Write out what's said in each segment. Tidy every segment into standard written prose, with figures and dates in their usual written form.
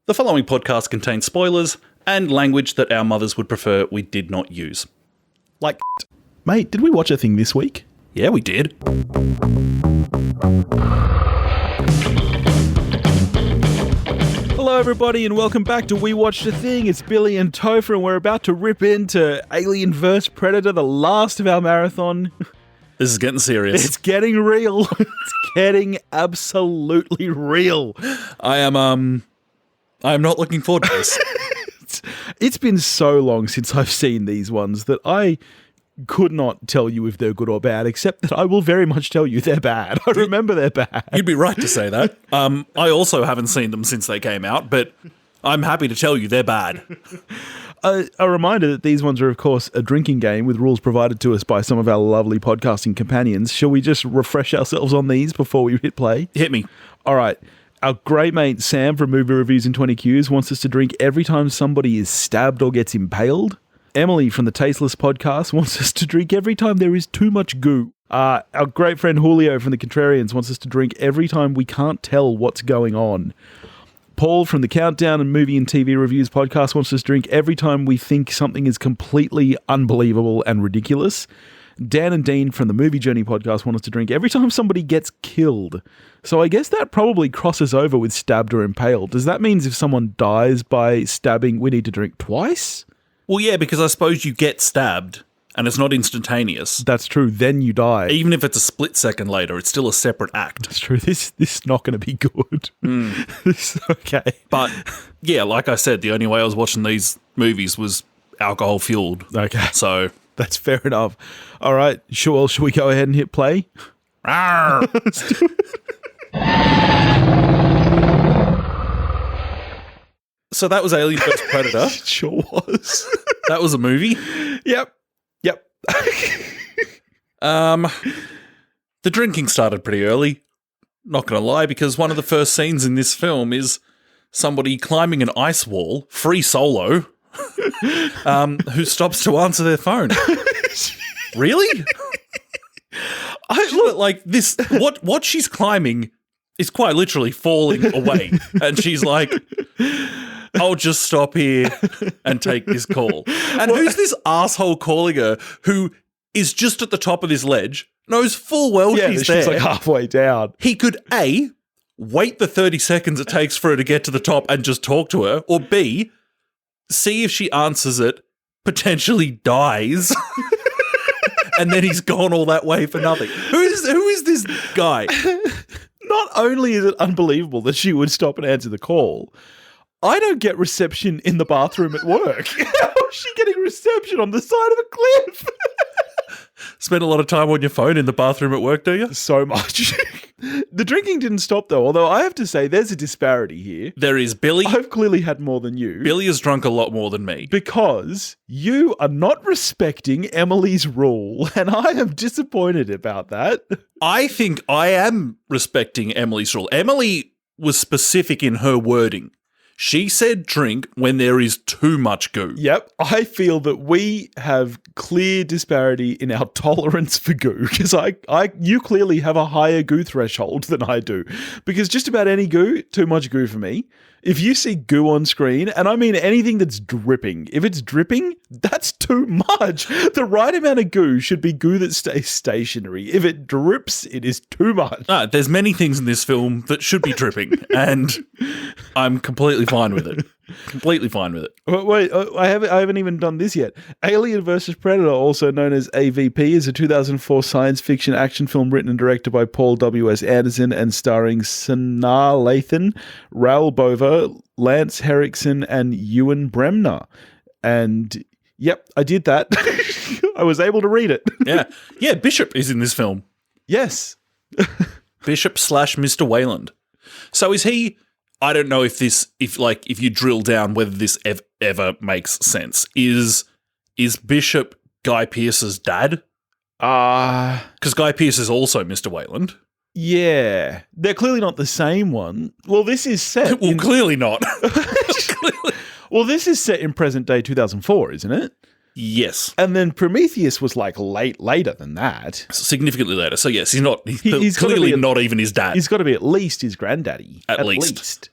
The following podcast contains spoilers and language that our mothers would prefer we did not use. Like, mate, did we watch a thing this week? Yeah, we did. Hello, everybody, and welcome back to We Watched a Thing. It's Billy and Topher, and we're about to rip into Alien vs. Predator, the last of our marathon. This is getting serious. It's getting real. It's getting absolutely real. I am not looking forward to this. It's been so long since I've seen these ones that I could not tell you if they're good or bad, except that I will very much tell you they're bad. I remember they're bad. You'd be right to say that. I also haven't seen them since they came out, but I'm happy to tell you they're bad. A reminder that these ones are, of course, a drinking game with rules provided to us by some of our lovely podcasting companions. Shall we just refresh ourselves on these before we hit play? Hit me. All right. Our great mate Sam from Movie Reviews in 20 Qs wants us to drink every time somebody is stabbed or gets impaled. Emily from the Tasteless podcast wants us to drink every time there is too much goo. Our great friend Julio from the Contrarians wants us to drink every time we can't tell what's going on. Paul from the Countdown and Movie and TV Reviews podcast wants us to drink every time we think something is completely unbelievable and ridiculous. Dan and Dean from the Movie Journey podcast want us to drink every time somebody gets killed. So I guess that probably crosses over with stabbed or impaled. Does that mean if someone dies by stabbing, we need to drink twice? Well, yeah, because I suppose you get stabbed and it's not instantaneous. That's true. Then you die. Even if it's a split second later, it's still a separate act. That's true. This is not going to be good. This, okay. But yeah, like I said, the only way I was watching these movies was alcohol fueled. Okay. So that's fair enough. All right. Sure. Shall we go ahead and hit play? Let's do it. So that was Alien vs. Predator. Sure was. That was a movie. Yep. The drinking started pretty early. Not going to lie, because one of the first scenes in this film is somebody climbing an ice wall, free solo, who stops to answer their phone. Really? What she's climbing is quite literally falling away, and she's like, I'll just stop here and take this call. And who's this asshole calling her who is just at the top of this ledge, knows full well she's there. She's like halfway down. He could A, wait the 30 seconds it takes for her to get to the top and just talk to her, or B, see if she answers it, potentially dies, and then he's gone all that way for nothing. Who is this guy? Not only is it unbelievable that she would stop and answer the call, I don't get reception in the bathroom at work. How is she getting reception on the side of a cliff? Spend a lot of time on your phone in the bathroom at work, do you? So much. The drinking didn't stop, though, although I have to say there's a disparity here. There is. Billy. I've clearly had more than you. Billy has drunk a lot more than me. Because you are not respecting Emily's rule, and I am disappointed about that. I think I am respecting Emily's rule. Emily was specific in her wording. She said drink when there is too much goo. Yep. I feel that we have clear disparity in our tolerance for goo, because you clearly have a higher goo threshold than I do, because just about any goo, too much goo for me. If you see goo on screen, and I mean anything that's dripping, if it's dripping, that's too much. The right amount of goo should be goo that stays stationary. If it drips, it is too much. There's many things in this film that should be dripping, and I'm completely fine with it. Completely fine with it. Wait, I haven't even done this yet. Alien vs. Predator, also known as AVP, is a 2004 science fiction action film written and directed by Paul W.S. Anderson and starring Sanaa Lathan, Raoul Bova, Lance Henriksen, and Ewen Bremner. And yep, I did that. I was able to read it. Yeah, Bishop is in this film. Yes. Bishop / Mr. Wayland. So is he... I don't know if you drill down whether this ever makes sense. Is Bishop Guy Pearce's dad? Because Guy Pearce is also Mr. Wayland. Yeah. They're clearly not the same one. Well, this is set... clearly not. Well, this is set in present day 2004, isn't it? Yes. And then Prometheus was like later than that. Significantly later. So yes, he's clearly not even his dad. He's got to be at least his granddaddy. At least.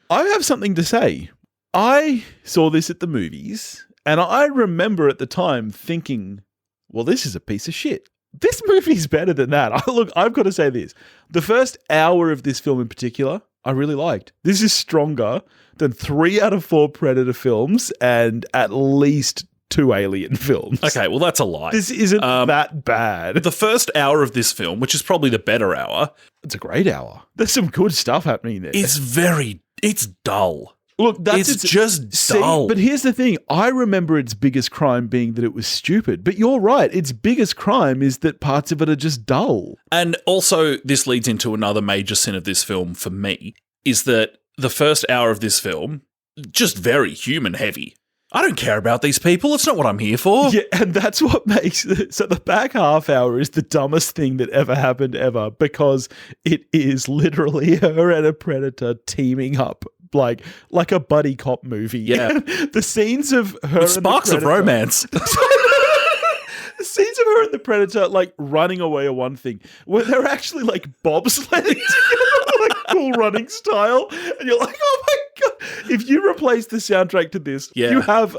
I have something to say. I saw this at the movies, and I remember at the time thinking, well, this is a piece of shit. This movie's better than that. Look, I've got to say this. The first hour of this film in particular, I really liked. This is stronger than 3 out of 4 Predator films and at least 2 Alien films. Okay, well, that's a lie. This isn't that bad. The first hour of this film, which is probably the better hour. It's a great hour. There's some good stuff happening there. It's dull. Look, it's just dull. But here's the thing. I remember its biggest crime being that it was stupid. But you're right. Its biggest crime is that parts of it are just dull. And also, this leads into another major sin of this film for me, is that the first hour of this film, just very human heavy. I don't care about these people. It's not what I'm here for. Yeah, and that's what makes it. So the back half hour is the dumbest thing that ever happened ever, because it is literally her and a predator teaming up like a buddy cop movie. Yeah. The scenes of her with sparks of romance. The scenes of her and the predator like running away are one thing. When they're actually like bobsledding together, like cool running style, and you're like, oh my god! If you replace the soundtrack to this, you have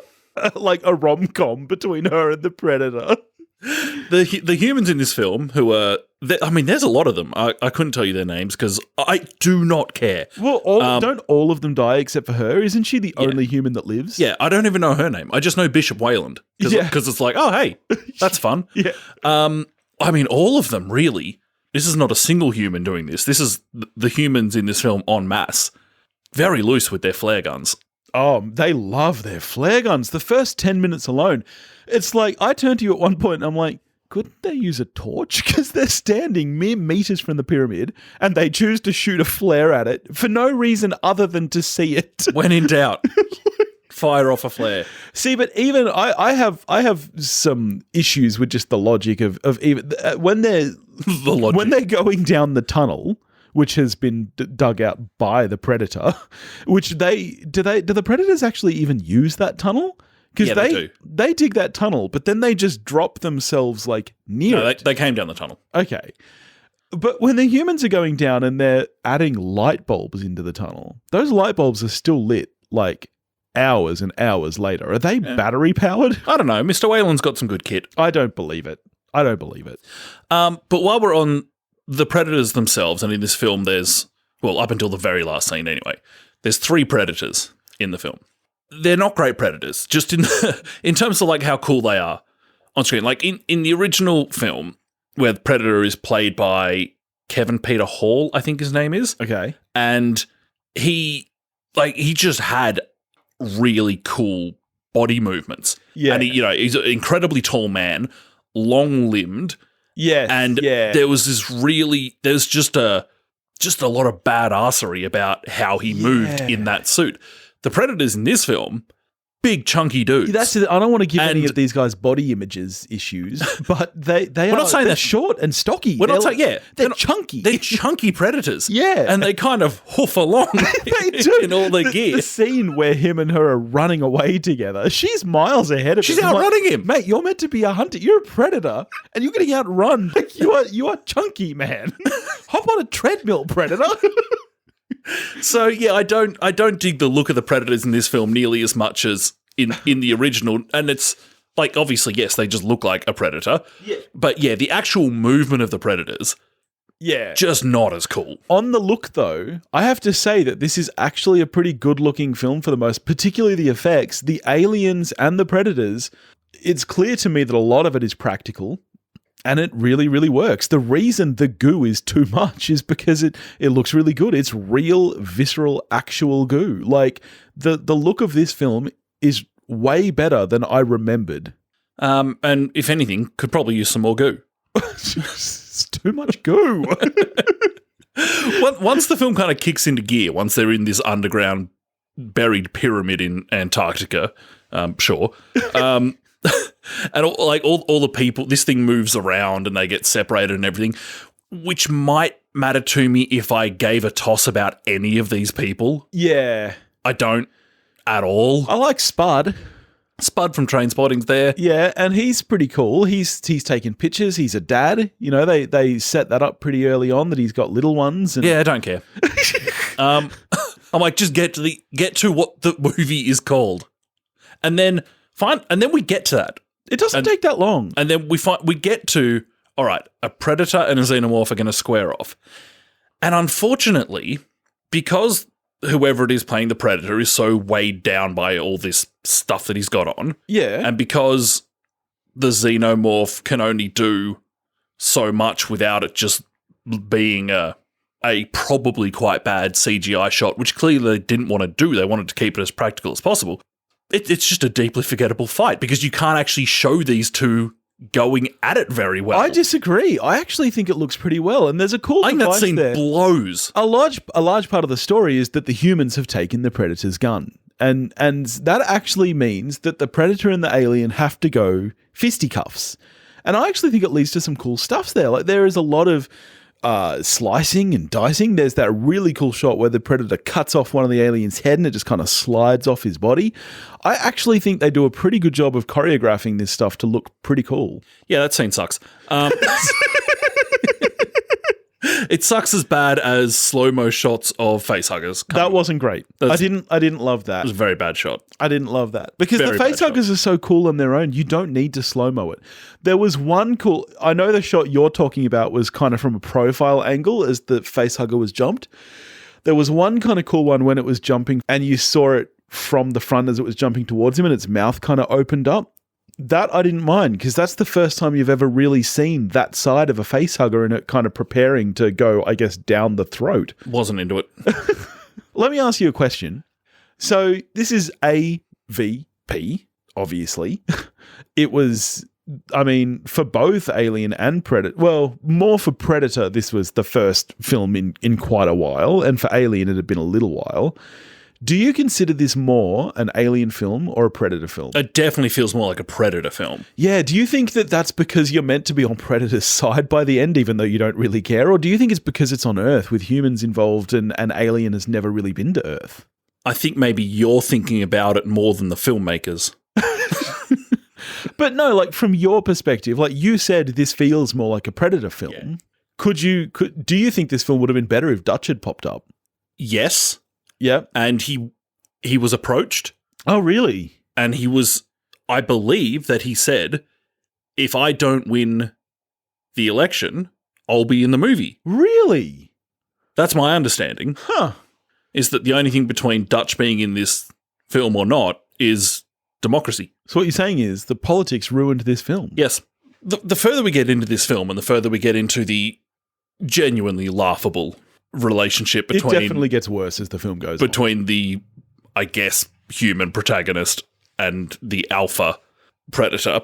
like a rom-com between her and the predator. The humans in this film who are, I mean, there's a lot of them. I couldn't tell you their names because I do not care. Well, don't all of them die except for her? Isn't she the only human that lives? Yeah, I don't even know her name. I just know Bishop Wayland because it's like, oh, hey, that's fun. Yeah. I mean, all of them, really. This is not a single human doing this. This is the humans in this film en masse. Very loose with their flare guns. Oh, they love their flare guns. The first 10 minutes alone, it's like, I turned to you at one point and I'm like, couldn't they use a torch? Because they're standing mere meters from the pyramid and they choose to shoot a flare at it for no reason other than to see it. When in doubt, fire off a flare. See, but even I have some issues with just the logic of even when they're when they're going down the tunnel, which has been dug out by the predator. Which do the predators actually even use that tunnel? Because they dig that tunnel, but then they just drop themselves like near it. They came down the tunnel. Okay. But when the humans are going down and they're adding light bulbs into the tunnel, those light bulbs are still lit like hours and hours later. Are they battery powered? I don't know. Mr. Wayland's got some good kit. I don't believe it. But while we're on the predators themselves, and in this film there's, well, up until the very last scene anyway, there's 3 predators in the film. They're not great predators, just in terms of like how cool they are on screen. Like in the original film, where the predator is played by Kevin Peter Hall, I think his name is. Okay. And he just had really cool body movements. Yeah. And he's an incredibly tall man, long-limbed. Yes. And there was just a lot of badassery about how he moved in that suit. The predators in this film, big chunky dudes. That's it. I don't want to give any of these guys body images issues, but they're not saying they're short and stocky. We're not saying they're chunky. They're chunky predators. Yeah, and they kind of hoof along. They do in all their gear. The scene where him and her are running away together, she's miles ahead of him. She's outrunning him, mate. You're meant to be a hunter. You're a predator, and you're getting outrun. Like, you are chunky, man. Hop on a treadmill, predator. So yeah, I don't dig the look of the predators in this film nearly as much as in the original, and it's like, obviously, yes, they just look like a predator. Yeah. But yeah, the actual movement of the predators, just not as cool. On the look, though, I have to say that this is actually a pretty good-looking film for the most, particularly the effects, the aliens and the predators. It's clear to me that a lot of it is practical. And it really, really works. The reason the goo is too much is because it looks really good. It's real, visceral, actual goo. Like, the look of this film is way better than I remembered. And if anything, could probably use some more goo. It's too much goo. Once the film kind of kicks into gear, once they're in this underground buried pyramid in Antarctica, sure. And all the people, this thing moves around and they get separated and everything, which might matter to me if I gave a toss about any of these people. Yeah. I don't at all. I like Spud. Spud from Trainspotting's there. Yeah, and he's pretty cool. He's taking pictures. He's a dad. You know, they set that up pretty early on that he's got little ones. And yeah, I don't care. I'm like, just get to what the movie is called. And then we get to that. It doesn't take that long. And then we get to, all right, a predator and a xenomorph are going to square off. And unfortunately, because whoever it is playing the predator is so weighed down by all this stuff that he's got on. Yeah. And because the xenomorph can only do so much without it just being a probably quite bad CGI shot, which clearly they didn't want to do. They wanted to keep it as practical as possible. It's just a deeply forgettable fight because you can't actually show these two going at it very well. I disagree. I actually think it looks pretty well, and there's a cool device there. I think that scene blows. A large part of the story is that the humans have taken the predator's gun, and that actually means that the predator and the alien have to go fisticuffs. And I actually think it leads to some cool stuff there. Like there is a lot of slicing and dicing. There's that really cool shot where the predator cuts off one of the alien's head and it just kind of slides off his body. I actually think they do a pretty good job of choreographing this stuff to look pretty cool. Yeah, that scene sucks. It sucks as bad as slow-mo shots of facehuggers. That wasn't great. I didn't love that. It was a very bad shot. I didn't love that. Because the facehuggers are so cool on their own, you don't need to slow-mo it. There was one cool... I know the shot you're talking about was kind of from a profile angle as the facehugger was jumped. There was one kind of cool one when it was jumping and you saw it from the front as it was jumping towards him and its mouth kind of opened up. That I didn't mind because that's the first time you've ever really seen that side of a facehugger and it kind of preparing to go, I guess, down the throat. Wasn't into it. Let me ask you a question. So this is AVP, obviously. It was, I mean, for both Alien and Predator, well, more for Predator, this was the first film in quite a while, and for Alien it had been a little while. Do you consider this more an Alien film or a Predator film? It definitely feels more like a Predator film. Yeah, do you think that that's because you're meant to be on Predator's side by the end, even though you don't really care? Or do you think it's because it's on Earth with humans involved and Alien has never really been to Earth? I think maybe you're thinking about it more than the filmmakers. But no, like from your perspective, like you said, this feels more like a Predator film. Yeah. Do you think this film would have been better if Dutch had popped up? Yes. Yeah. And he was approached. Oh, really? And I believe that he said, if I don't win the election, I'll be in the movie. Really? That's my understanding. Huh. Is that the only thing between Dutch being in this film or not is democracy. So what you're saying is the politics ruined this film? Yes. The further we get into this film and the further we get into the genuinely laughable relationship between... It definitely gets worse as the film goes on. Between the, I guess, human protagonist and the alpha predator.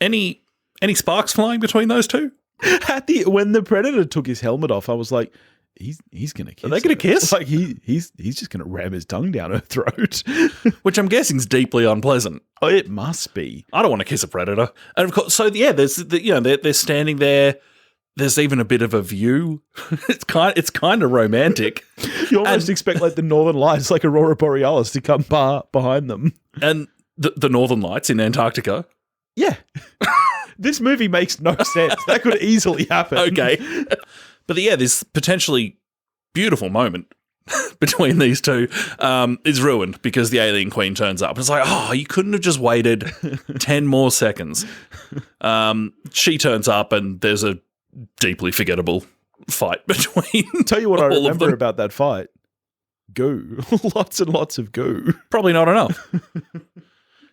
Any sparks flying between those two? When the predator took his helmet off, I was like, he's going to kiss. Are they going to kiss? Like he's just going to ram his tongue down her throat. Which I'm guessing is deeply unpleasant. Oh, it must be. I don't want to kiss a predator. And of course, so yeah, there's they're standing there. There's even a bit of a view. It's kind of romantic. You almost expect like the Northern Lights, like Aurora Borealis, to come behind them. And the Northern Lights in Antarctica. Yeah. This movie makes no sense. That could easily happen. Okay. But yeah, this potentially beautiful moment between these two is ruined because the alien queen turns up. It's like, oh, you couldn't have just waited 10 more seconds. She turns up and there's a deeply forgettable fight between Tell you what I remember about that fight. Goo. Lots and lots of goo. Probably not enough.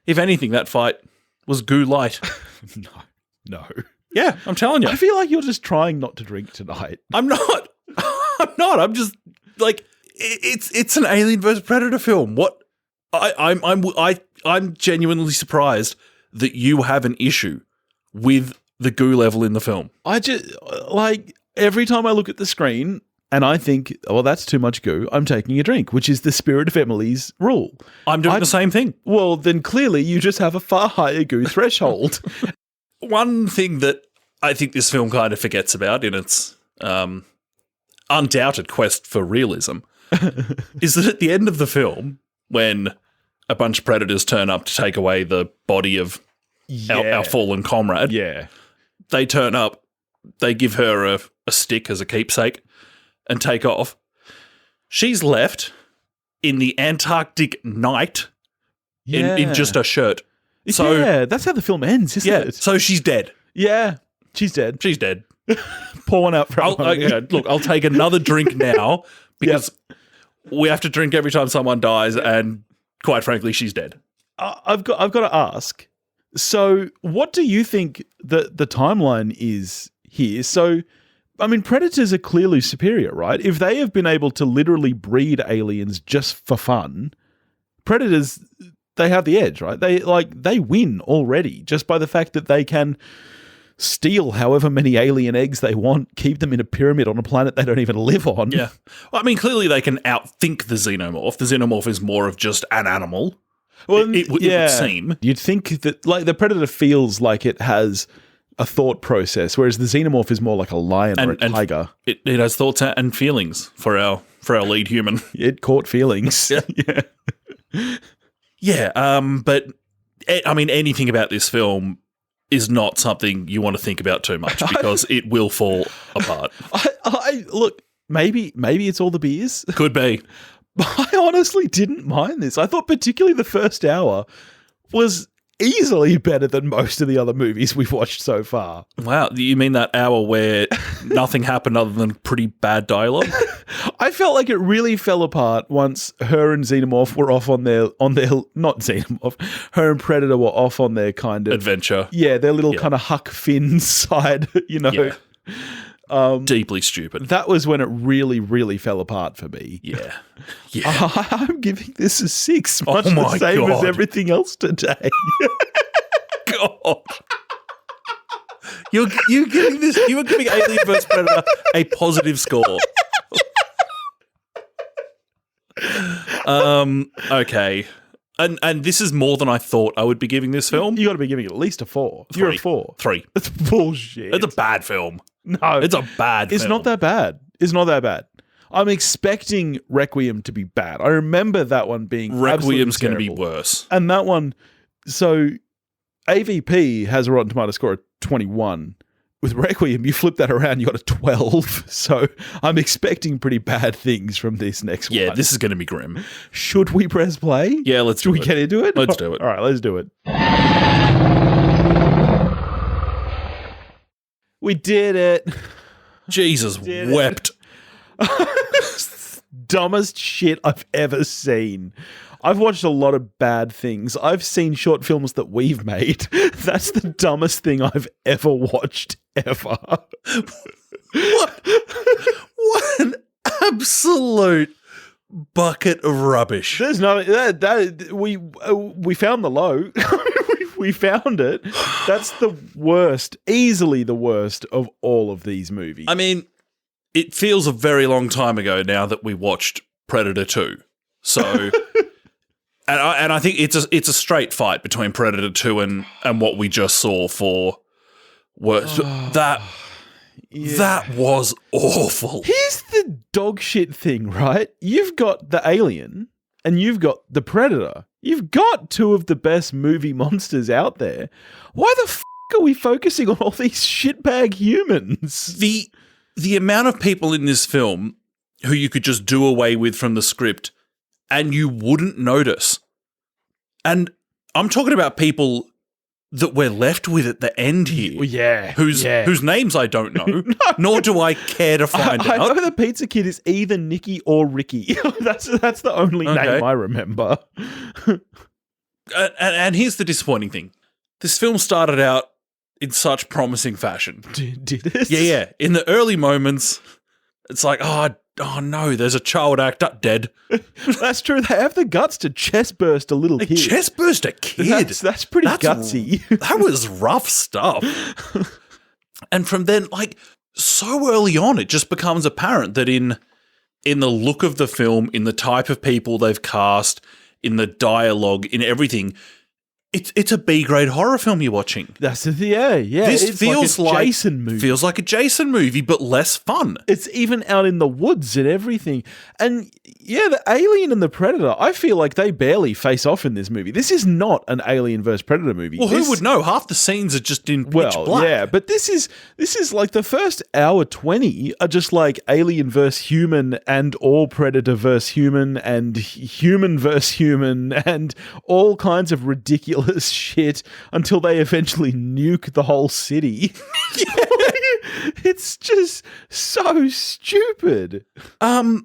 If anything, that fight was goo light. No. Yeah, I'm telling you. I feel like you're just trying not to drink tonight. I'm not. I'm just like it's an Alien vs Predator film. What I'm genuinely surprised that you have an issue with the goo level in the film. I just like every time I look at the screen and I think, well, that's too much goo, I'm taking a drink, which is the spirit of Emily's rule. I'm doing the same thing. Well, then clearly you just have a far higher goo threshold. One thing that I think this film kind of forgets about in its undoubted quest for realism is that at the end of the film, when a bunch of predators turn up to take away the body of our fallen comrade, they turn up, they give her a stick as a keepsake and take off. She's left in the Antarctic night in just a shirt. So, yeah, that's how the film ends, isn't it? So she's dead. Yeah, she's dead. She's dead. Pour one out for look, I'll take another drink now because we have to drink every time someone dies, and quite frankly, she's dead. I've got to ask. So, what do you think the timeline is here? So, I mean, predators are clearly superior, right? If they have been able to literally breed aliens just for fun, predators, they have the edge, right? They win already just by the fact that they can steal however many alien eggs they want, keep them in a pyramid on a planet they don't even live on. Yeah. Well, I mean, clearly they can outthink the xenomorph. The xenomorph is more of just an animal. Well, it would seem. You'd think that the predator feels like it has a thought process, whereas the xenomorph is more like a lion or a tiger. It has thoughts and feelings for our lead human. It caught feelings. But I mean, anything about this film is not something you want to think about too much because it will fall apart. Look, maybe it's all the beers. Could be. I honestly didn't mind this. I thought particularly the first hour was easily better than most of the other movies we've watched so far. Wow, you mean that hour where nothing happened other than pretty bad dialogue? I felt like it really fell apart once her and Xenomorph were off on their not Xenomorph, her and Predator were off on their kind of adventure. Yeah, their little kind of Huck Finn side, you know. Yeah. Deeply stupid. That was when it really, really fell apart for me. Yeah. I'm giving this a 6, much the same as everything else today. God. You were giving Alien vs Predator a positive score. Okay. And this is more than I thought I would be giving this film. You got to be giving it at least a 4. You're a 4. 3. That's bullshit. It's a bad film. No. It's a bad film. It's not that bad. It's not that bad. I'm expecting Requiem to be bad. I remember that one being Requiem's going to be worse. And that one, so AVP has a Rotten Tomato score of 21. With Requiem, you flip that around, you got a 12. So I'm expecting pretty bad things from this next one. Yeah, this is going to be grim. Should we press play? Yeah, let's do it. Should we get into it? Let's do it. All right, let's do it. We did it. Jesus wept. Dumbest shit I've ever seen. I've watched a lot of bad things. I've seen short films that we've made. That's the dumbest thing I've ever watched, ever. What an absolute bucket of rubbish. There's no we found the low. We found it. That's the worst, easily the worst of all of these movies. I mean, it feels a very long time ago now that we watched Predator 2. So and I think it's a straight fight between Predator 2 and what we just saw for worse. That was awful. Here's the dog shit thing, right? You've got the alien and you've got the Predator. You've got two of the best movie monsters out there. Why the f*** are we focusing on all these shitbag humans? The amount of people in this film who you could just do away with from the script and you wouldn't notice. And I'm talking about people that we're left with at the end here. Yeah. Whose names I don't know, nor do I care to find out. I know the pizza kid is either Nicky or Ricky. That's the only name I remember. And here's the disappointing thing. This film started out in such promising fashion. Did it? Yeah. In the early moments, it's like, oh no, there's a child actor dead. That's true. They have the guts to chest burst a little kid. Chest burst a kid? That's pretty gutsy. That was rough stuff. And from then, like, so early on, it just becomes apparent that in the look of the film, in the type of people they've cast, in the dialogue, in everything, It's a B-grade horror film you're watching. That's the yeah. This it's feels like a Jason movie. Feels like a Jason movie, but less fun. It's even out in the woods and everything. And yeah, the Alien and the Predator, I feel like they barely face off in this movie. This is not an Alien vs. Predator movie. Well, who would know? Half the scenes are just in pitch black. Yeah, but this is like the first hour 20 are just like Alien vs. Human and all Predator vs. Human and human vs. human and all kinds of ridiculous shit until they eventually nuke the whole city. It's just so stupid. I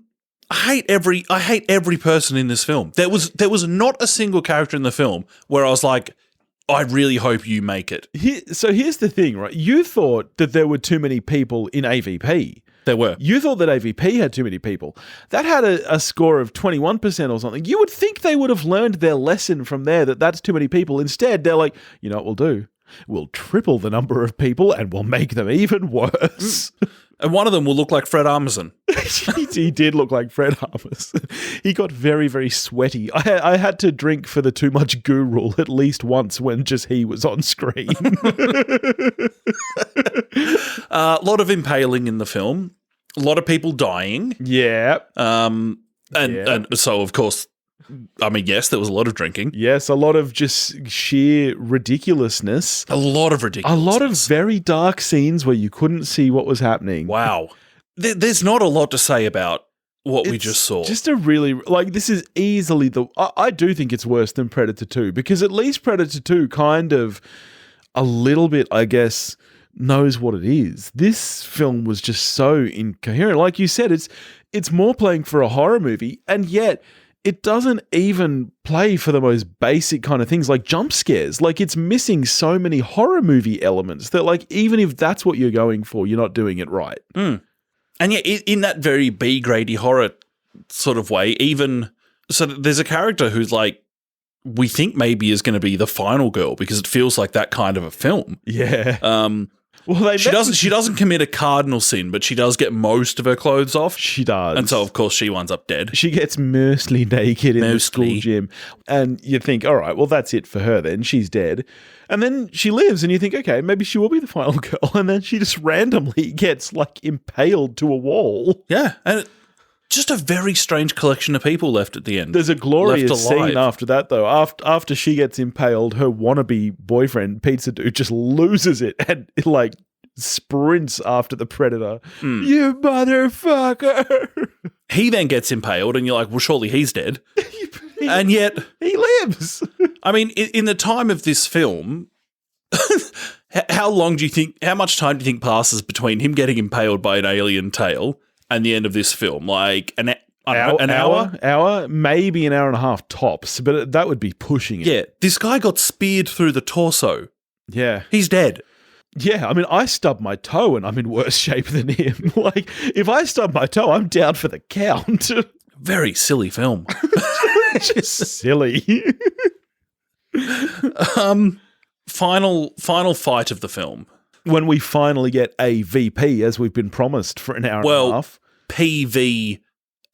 hate every person in this film. There was not a single character in the film where I was like, I really hope you make it. So here's the thing, right? You thought that there were too many people in AVP. There were. You thought that AVP had too many people. That had a score of 21% or something. You would think they would have learned their lesson from there, that that's too many people. Instead, they're like, you know what we'll do? We'll triple the number of people and we'll make them even worse. And one of them will look like Fred Armisen. He did look like Fred Armisen. He got very, very sweaty. I had to drink for the too much goo rule at least once when just he was on screen. A lot of impaling in the film. A lot of people dying. Yeah. And so, of course, I mean, yes, there was a lot of drinking. Yes, a lot of just sheer ridiculousness. A lot of ridiculousness. A lot of very dark scenes where you couldn't see what was happening. Wow. There's not a lot to say about what we just saw. Just a really, like, this is easily I do think it's worse than Predator 2, because at least Predator 2 kind of a little bit, I guess, knows what it is. This film was just so incoherent. Like you said, it's more playing for a horror movie, and yet it doesn't even play for the most basic kind of things like jump scares. Like, it's missing so many horror movie elements that, like, even if that's what you're going for, you're not doing it right. Mm. And yet, in that very B-grady horror sort of way, so there's a character who's like, we think maybe is going to be the final girl, because it feels like that kind of a film. Yeah. Well, she doesn't commit a cardinal sin, but she does get most of her clothes off. She does. And so, of course, she winds up dead. She gets mostly naked in the school gym. And you think, all right, well, that's it for her then. She's dead. And then she lives, and you think, okay, maybe she will be the final girl. And then she just randomly gets, like, impaled to a wall. Yeah, and just a very strange collection of people left at the end. There's a glorious scene after that, though. After she gets impaled, her wannabe boyfriend, Pizza Dude, just loses it and, like, sprints after the Predator. Mm. You motherfucker! He then gets impaled, and you're like, well, surely he's dead. And yet he lives. I mean, in the time of this film, how much time do you think passes between him getting impaled by an alien tail and the end of this film? Like an hour? Maybe an hour and a half tops, but that would be pushing it. Yeah, this guy got speared through the torso. Yeah. He's dead. Yeah, I mean, I stubbed my toe and I'm in worse shape than him. Like, if I stub my toe, I'm down for the count. Very silly film. Just silly. Final fight of the film. When we finally get a VP, as we've been promised for an hour and a half. PV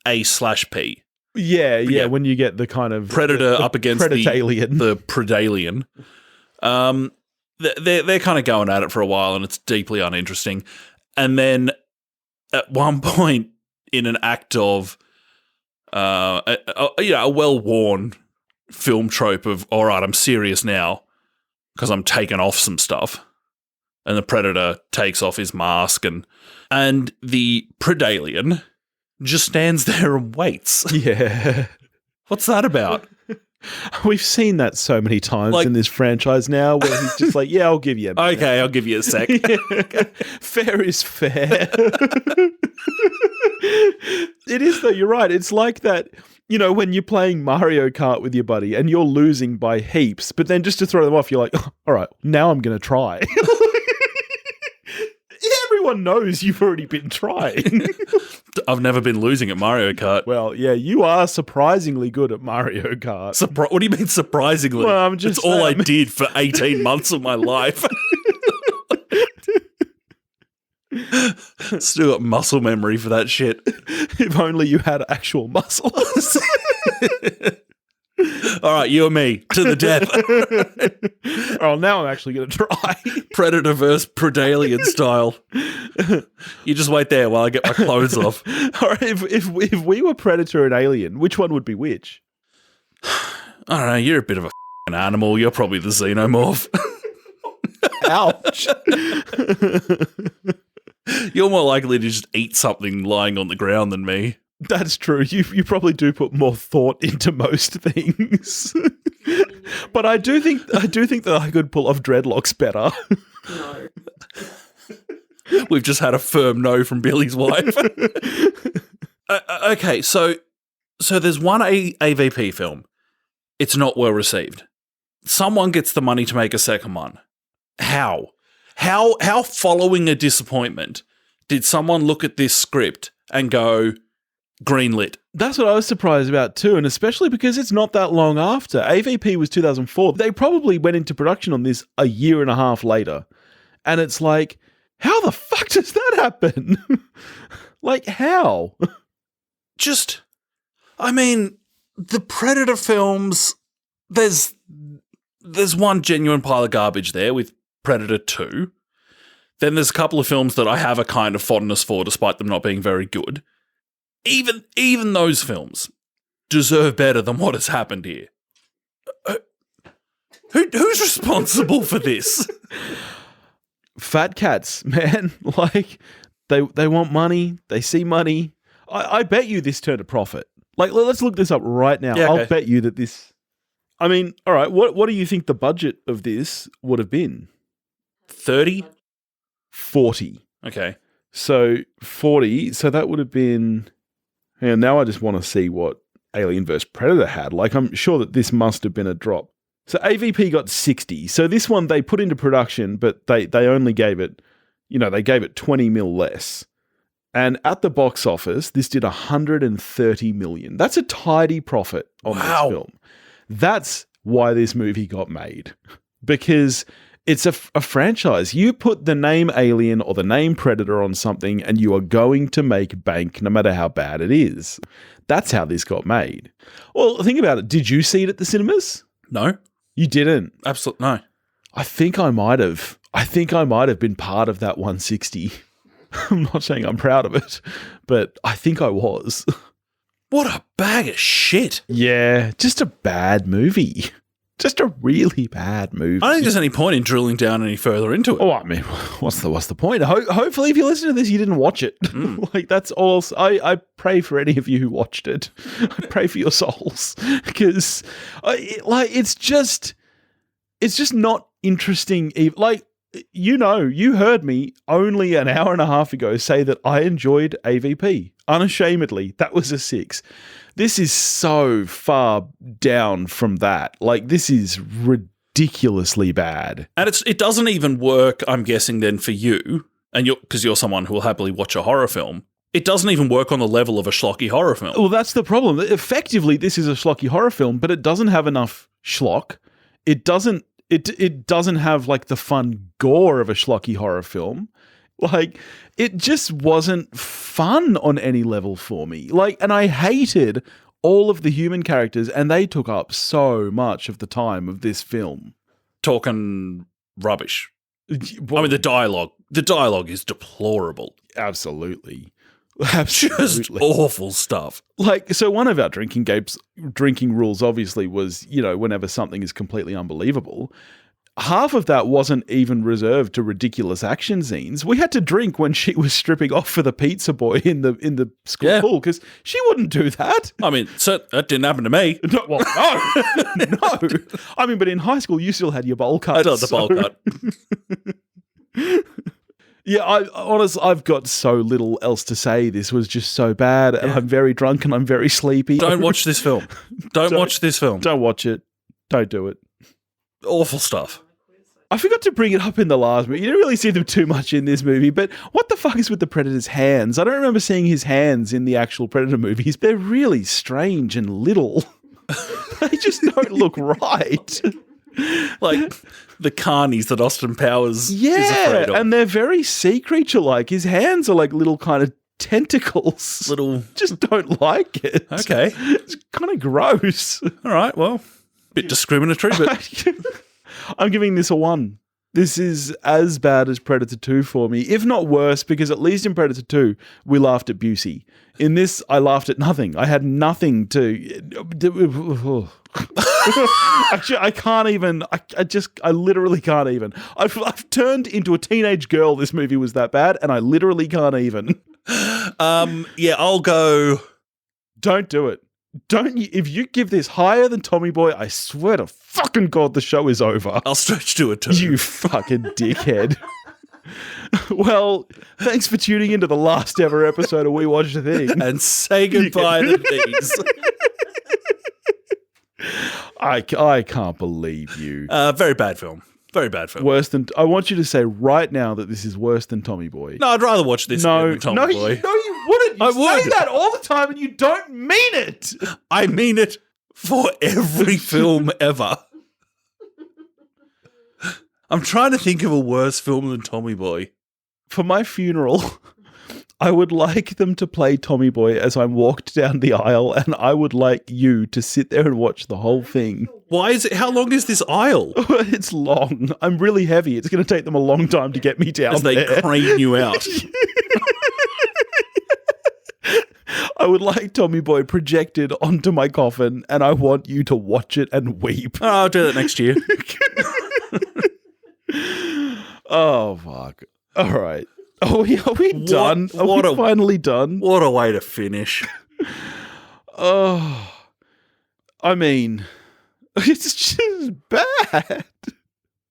A/P. Yeah, when you get the kind of Predator up against Predatalien. the Predalien. They're kind of going at it for a while, and it's deeply uninteresting. And then at one point, in an act of a well-worn film trope of, all right, I'm serious now because I'm taking off some stuff, and the Predator takes off his mask, and the Predalien just stands there and waits. Yeah. What's that about? We've seen that so many times in this franchise now, where he's just like, yeah, I'll give you a minute. Okay, I'll give you a sec. Fair is fair. It is, though, you're right. It's like that, when you're playing Mario Kart with your buddy and you're losing by heaps, but then just to throw them off, you're like, oh, all right, now I'm going to try. Everyone knows you've already been trying. I've never been losing at Mario Kart. Well, yeah, you are surprisingly good at Mario Kart. What do you mean surprisingly? Well, it's all I did for 18 months of my life. Still got muscle memory for that shit. If only you had actual muscles. All right, you and me to the death. Oh, now I'm actually going to try. Predator versus Predalien style. You just wait there while I get my clothes off. All right, if we were Predator and Alien, which one would be which? I don't know. You're a bit of a animal. You're probably the xenomorph. Ouch. You're more likely to just eat something lying on the ground than me. That's true. You probably do put more thought into most things. But I do think that I could pull off dreadlocks better. No. We've just had a firm no from Billy's wife. Okay, so there's one AVP film. It's not well received. Someone gets the money to make a second one. How? How following a disappointment did someone look at this script and go, greenlit? That's what I was surprised about too, and especially because it's not that long after. AVP was 2004. They probably went into production on this a year and a half later. And it's like, how the fuck does that happen? Like, how? Just, I mean, the Predator films, there's one genuine pile of garbage there with Predator 2. Then there's a couple of films that I have a kind of fondness for, despite them not being very good. Even those films deserve better than what has happened here. Who's responsible for this? Fat cats, man. Like, they want money. They see money. I bet you this turned a profit. Like, let's look this up right now. Yeah, okay. I'll bet you that this... I mean, all right, what do you think the budget of this would have been? 30? 40. Okay. So 40, so that would have been... Yeah, now I just want to see what Alien vs. Predator had. Like, I'm sure that this must have been a drop. So AVP got 60. So this one they put into production, but they only gave it, they gave it 20 mil less. And at the box office, this did 130 million. That's a tidy profit on this film. That's why this movie got made. Because it's a franchise. You put the name Alien or the name Predator on something and you are going to make bank no matter how bad it is. That's how this got made. Well, think about it. Did you see it at the cinemas? No. You didn't? Absolutely no. I think I might have. I think I might have been part of that 160. I'm not saying I'm proud of it, but I think I was. What a bag of shit. Yeah, just a bad movie. Just a really bad movie. I don't think there's any point in drilling down any further into it. Oh, I mean, what's the point? Hopefully, if you listen to this, you didn't watch it. Like, that's all. I pray for any of you who watched it. I pray for your souls because, it's just not interesting. Like, you heard me only an hour and a half ago say that I enjoyed AVP unashamedly. That was a 6. This is so far down from that. Like, this is ridiculously bad. And it doesn't even work, I'm guessing, then for you, and because you're someone who will happily watch a horror film. It doesn't even work on the level of a schlocky horror film. Well, that's the problem. Effectively, this is a schlocky horror film, but it doesn't have enough schlock. It doesn't have, like, the fun gore of a schlocky horror film. Like, it just wasn't fun on any level for me. Like, and I hated all of the human characters, and they took up so much of the time of this film. Talking rubbish. Well, I mean, the dialogue is deplorable. Absolutely. Just awful stuff. Like, so one of our drinking rules obviously was, whenever something is completely unbelievable, half of that wasn't even reserved to ridiculous action scenes. We had to drink when she was stripping off for the pizza boy in the school pool because she wouldn't do that. I mean, so that didn't happen to me. No, well, no, no. I mean, but in high school, you still had your bowl cut. I don't have the bowl cut. Yeah, honestly, I've got so little else to say. This was just so bad, and I'm very drunk and I'm very sleepy. Don't watch this film. Don't watch this film. Don't watch it. Don't do it. Awful stuff. I forgot to bring it up in the last movie. You didn't really see them too much in this movie, but what the fuck is with the Predator's hands? I don't remember seeing his hands in the actual Predator movies. They're really strange and little. They just don't look right. Like the carnies that Austin Powers is afraid of. And they're very sea creature-like. His hands are like little kind of tentacles. Just don't like it. Okay. It's kind of gross. All right, well, bit discriminatory, but I'm giving this a 1. This is as bad as Predator 2 for me, if not worse, because at least in Predator 2, we laughed at Busey. In this, I laughed at nothing. I had nothing to... Actually, I can't even. I literally can't even. I've turned into a teenage girl. This movie was that bad, and I literally can't even. Yeah, I'll go. Don't do it. Don't you? If you give this higher than Tommy Boy, I swear to fucking God, the show is over. I'll stretch to it too. You fucking dickhead. Well, thanks for tuning into the last ever episode of We Watched a Thing, and say goodbye to these. I can't believe you. Very bad film. Very bad film. Worse than... I want you to say right now that this is worse than Tommy Boy. No, I'd rather watch this than Tommy Boy. No, you wouldn't. You say that all the time and you don't mean it. I mean it for every film ever. I'm trying to think of a worse film than Tommy Boy. For my funeral, I would like them to play Tommy Boy as I'm walked down the aisle, and I would like you to sit there and watch the whole thing. Why is it? How long is this aisle? It's long. I'm really heavy. It's going to take them a long time to get me down as they crane you out. I would like Tommy Boy projected onto my coffin, and I want you to watch it and weep. Oh, I'll do that next year. Oh, fuck. All right. Are we done? Are we finally done? What a way to finish. Oh, I mean, it's just bad.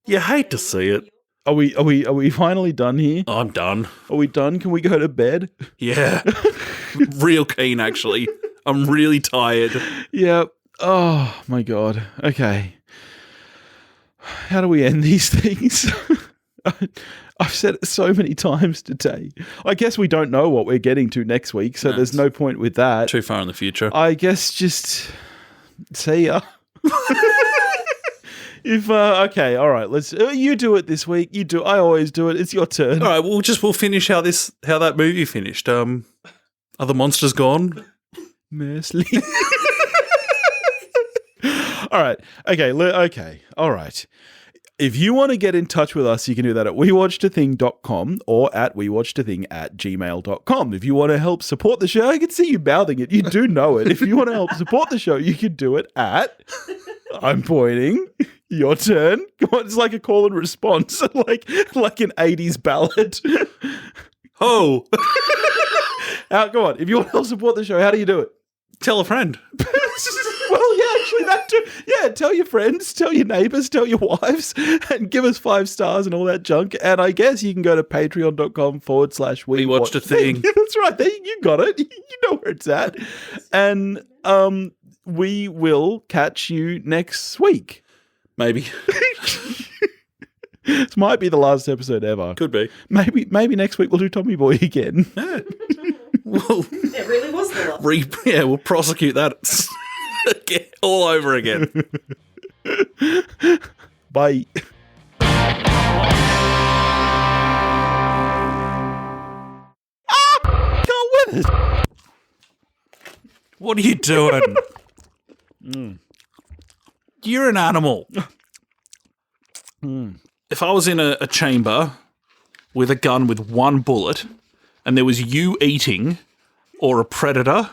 You hate to see it. Are we finally done here? I'm done. Are we done? Can we go to bed? Yeah. Real keen, actually. I'm really tired. Yeah. Oh, my God. Okay. How do we end these things? I've said it so many times today. I guess we don't know what we're getting to next week, so there's no point with that. Too far in the future. I guess just see ya. Okay, all right. Let's. You do it this week. You do. I always do it. It's your turn. All right. We'll finish how that movie finished. Are the monsters gone? Mostly. All right. Okay. Okay. All right. If you want to get in touch with us, you can do that at wewatchedathing.com or at wewatchedathing@gmail.com. If you want to help support the show, I can see you mouthing it. You do know it. If you want to help support the show, you can do it at... I'm pointing. Your turn. Come on, it's like a call and response, like an 80s ballad. Oh. Go on. If you want to help support the show, how do you do it? Tell a friend. Well, yeah, actually, that too. Yeah, tell your friends, tell your neighbors, tell your wives, and give us 5 stars and all that junk. And I guess you can go to patreon.com/we watched a thing. Yeah, that's right. You got it. You know where it's at. And we will catch you next week. Maybe. This might be the last episode ever. Could be. Maybe next week we'll do Tommy Boy again. Yeah. Well, it really was the last. We'll prosecute that all over again. Bye. Can't win this. What are you doing? You're an animal. If I was in a chamber with a gun with 1 bullet and there was you eating or a predator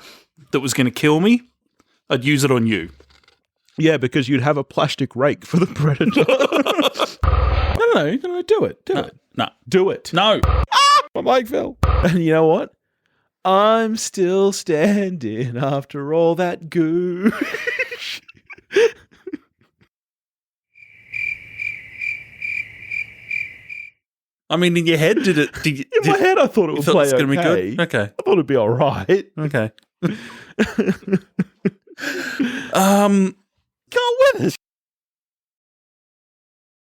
that was going to kill me, I'd use it on you. Yeah, because you'd have a plastic rake for the predator. No, do it. Do it. No. Do it. No. My mic fell. And you know what? I'm still standing after all that goo. I mean, in your head, did it? In my head, I thought it would play okay. Be good? Okay. I thought it'd be all right. Okay. Can't win this.